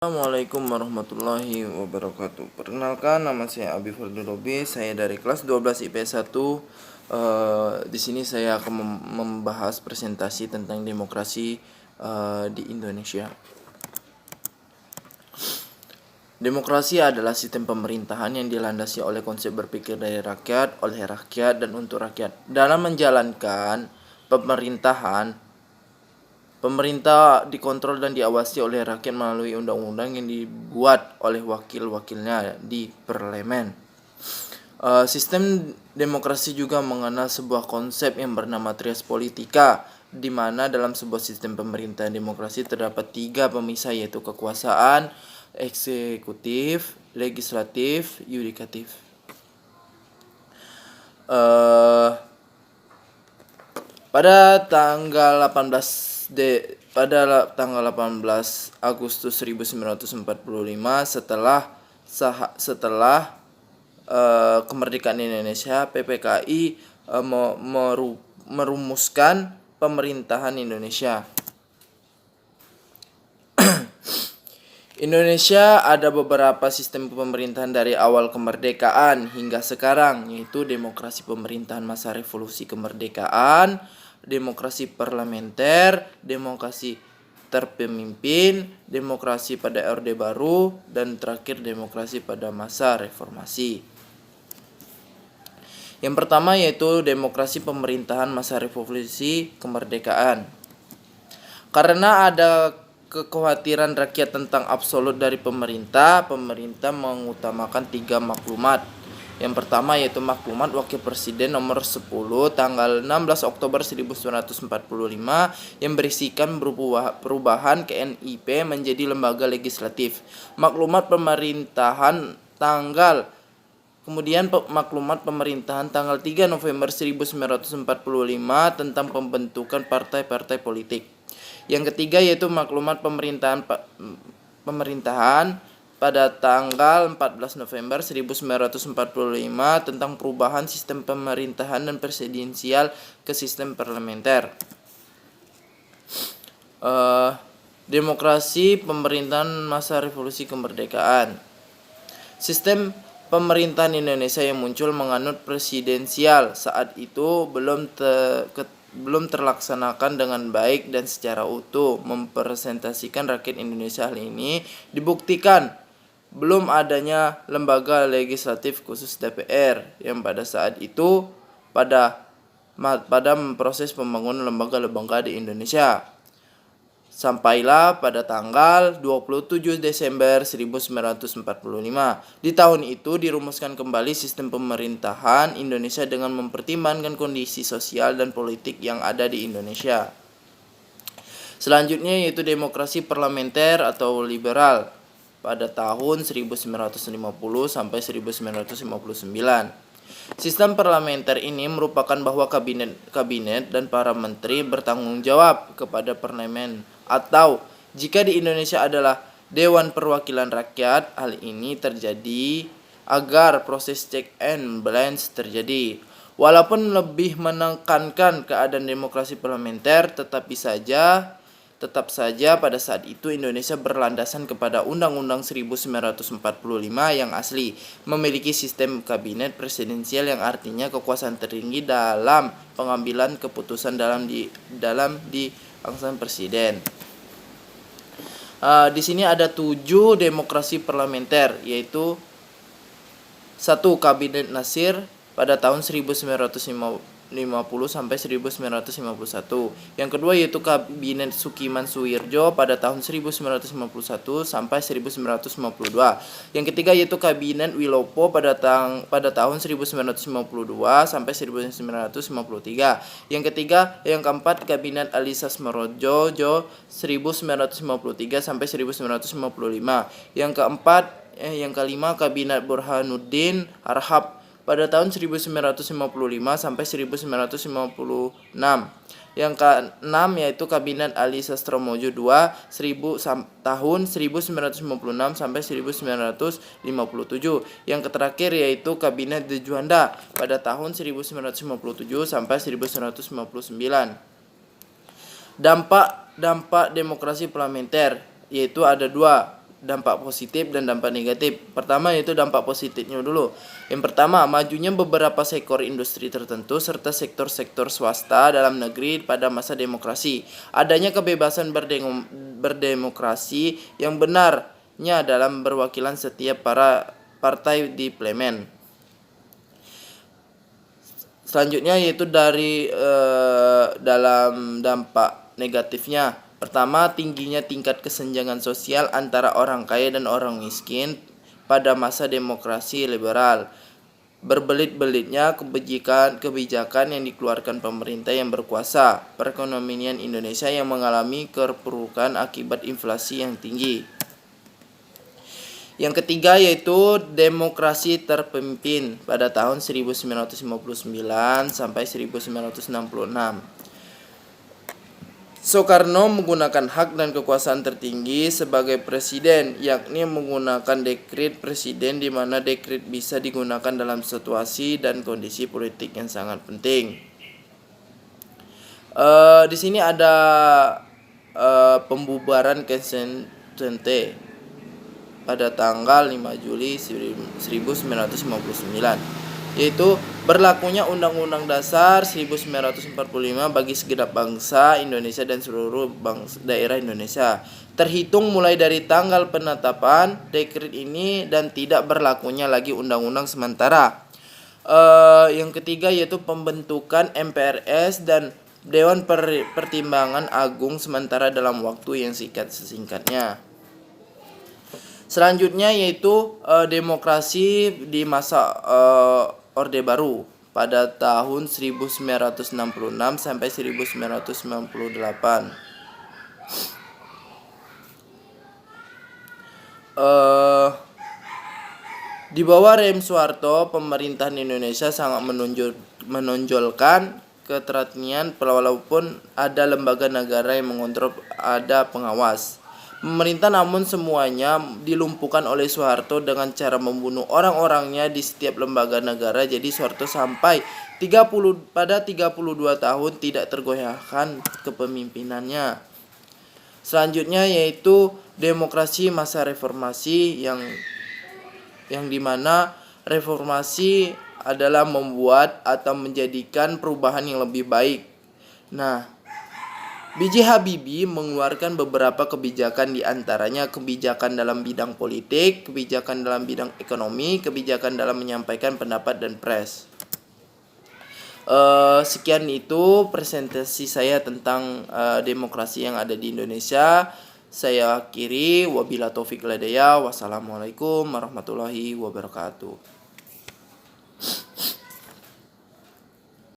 Assalamualaikum warahmatullahi wabarakatuh. Perkenalkan, nama saya Abi Fardurobi. Saya dari kelas 12 IPS 1. Di sini saya akan membahas presentasi tentang demokrasi di Indonesia. Demokrasi adalah sistem pemerintahan yang dilandasi oleh konsep berpikir dari rakyat, oleh rakyat, dan untuk rakyat. Dalam menjalankan pemerintahan, pemerintah dikontrol dan diawasi oleh rakyat melalui undang-undang yang dibuat oleh wakil-wakilnya di parlemen. Sistem demokrasi juga mengenal sebuah konsep yang bernama trias politika, di mana dalam sebuah sistem pemerintahan demokrasi terdapat 3 pemisah, yaitu kekuasaan, eksekutif, legislatif, yudikatif. Pada tanggal 18 Agustus 1945, setelah kemerdekaan Indonesia, PPKI merumuskan pemerintahan Indonesia. Indonesia ada beberapa sistem pemerintahan dari awal kemerdekaan hingga sekarang, yaitu demokrasi pemerintahan masa revolusi kemerdekaan, demokrasi parlementer, demokrasi terpemimpin, demokrasi pada Orde Baru, dan terakhir demokrasi pada masa reformasi. Yang pertama yaitu demokrasi pemerintahan masa revolusi kemerdekaan. Karena ada kekhawatiran rakyat tentang absolut dari pemerintah mengutamakan 3 maklumat. Yang pertama yaitu maklumat Wakil Presiden nomor 10 tanggal 16 Oktober 1945 yang berisikan perubahan KNIP menjadi lembaga legislatif. Maklumat pemerintahan Kemudian maklumat pemerintahan tanggal 3 November 1945 tentang pembentukan partai-partai politik. Yang ketiga yaitu maklumat pemerintahan pada tanggal 14 November 1945 tentang perubahan sistem pemerintahan dan presidensial ke sistem parlementer. Demokrasi pemerintahan masa revolusi kemerdekaan. Sistem pemerintahan Indonesia yang muncul menganut presidensial saat itu belum terlaksanakan dengan baik dan secara utuh. Mempresentasikan rakyat Indonesia hal ini dibuktikan belum adanya lembaga legislatif khusus DPR yang pada saat itu pada proses pembangunan lembaga-lembaga di Indonesia. Sampailah pada tanggal 27 Desember 1945. Di tahun itu dirumuskan kembali sistem pemerintahan Indonesia dengan mempertimbangkan kondisi sosial dan politik yang ada di Indonesia. Selanjutnya yaitu demokrasi parlementer atau liberal pada tahun 1950 sampai 1959. Sistem parlementer ini merupakan bahwa kabinet dan para menteri bertanggung jawab kepada parlemen, atau jika di Indonesia adalah Dewan Perwakilan Rakyat, hal ini terjadi agar proses check and balance terjadi. Walaupun lebih menekankan keadaan demokrasi parlementer, tetap saja pada saat itu Indonesia berlandasan kepada Undang-Undang 1945 yang asli, memiliki sistem kabinet presidensial yang artinya kekuasaan tertinggi dalam pengambilan keputusan dalam di anggapan presiden. Di sini ada 7 demokrasi parlementer, yaitu 1. Kabinet Nasir pada tahun 1950 sampai 1951. Yang kedua yaitu Kabinet Sukiman Suwirjo pada tahun 1951 sampai 1952. Yang ketiga yaitu Kabinet Wilopo pada tahun 1952 sampai 1953. Yang keempat Kabinet Ali Sasmarojo 1953 sampai 1955. Yang kelima Kabinet Burhanuddin Harahap pada tahun 1955 sampai 1956. Yang keenam yaitu Kabinet Ali Sastromojo II tahun 1956 sampai 1957. Yang terakhir yaitu Kabinet De Juanda pada tahun 1957 sampai 1959. Dampak demokrasi parlementer yaitu ada 2. dampak positif dan dampak negatif. Pertama yaitu dampak positifnya dulu. Yang pertama, majunya beberapa sektor industri tertentu serta sektor-sektor swasta dalam negeri pada masa demokrasi. Adanya kebebasan berdemokrasi yang benarnya dalam perwakilan setiap para partai di parlemen. Selanjutnya yaitu dalam dampak negatifnya. Pertama, tingginya tingkat kesenjangan sosial antara orang kaya dan orang miskin pada masa demokrasi liberal. Berbelit-belitnya kebijakan yang dikeluarkan pemerintah yang berkuasa. Perekonomian Indonesia yang mengalami keterpurukan akibat inflasi yang tinggi. Yang ketiga yaitu demokrasi terpimpin pada tahun 1959 sampai 1966. Soekarno menggunakan hak dan kekuasaan tertinggi sebagai presiden, yakni menggunakan dekret presiden di mana dekret bisa digunakan dalam situasi dan kondisi politik yang sangat penting. Di sini ada pembubaran KSNT pada tanggal 5 Juli 1959. Yaitu berlakunya Undang-Undang Dasar 1945 bagi segenap bangsa Indonesia dan seluruh daerah Indonesia, terhitung mulai dari tanggal penetapan dekret ini dan tidak berlakunya lagi undang-undang sementara. Yang ketiga yaitu pembentukan MPRS dan Dewan Pertimbangan Agung sementara dalam waktu yang sesingkatnya. Selanjutnya yaitu demokrasi di masa Orde Baru pada tahun 1966 sampai 1998. Di bawah Rem Soeharto, pemerintahan Indonesia sangat menonjolkan keteratiban walaupun ada lembaga negara yang mengontrol, ada pengawas. Pemerintah namun semuanya dilumpuhkan oleh Soeharto dengan cara membunuh orang-orangnya di setiap lembaga negara. Jadi Soeharto sampai 32 tahun tidak tergoyahkan kepemimpinannya. Selanjutnya yaitu demokrasi masa reformasi yang dimana reformasi adalah membuat atau menjadikan perubahan yang lebih baik. Nah, B.J. Habibie mengeluarkan beberapa kebijakan, di antaranya kebijakan dalam bidang politik, kebijakan dalam bidang ekonomi, kebijakan dalam menyampaikan pendapat dan pers. Sekian itu presentasi saya tentang demokrasi yang ada di Indonesia. Saya akhiri, wabillahi taufik wal hidayah. Wassalamualaikum warahmatullahi wabarakatuh.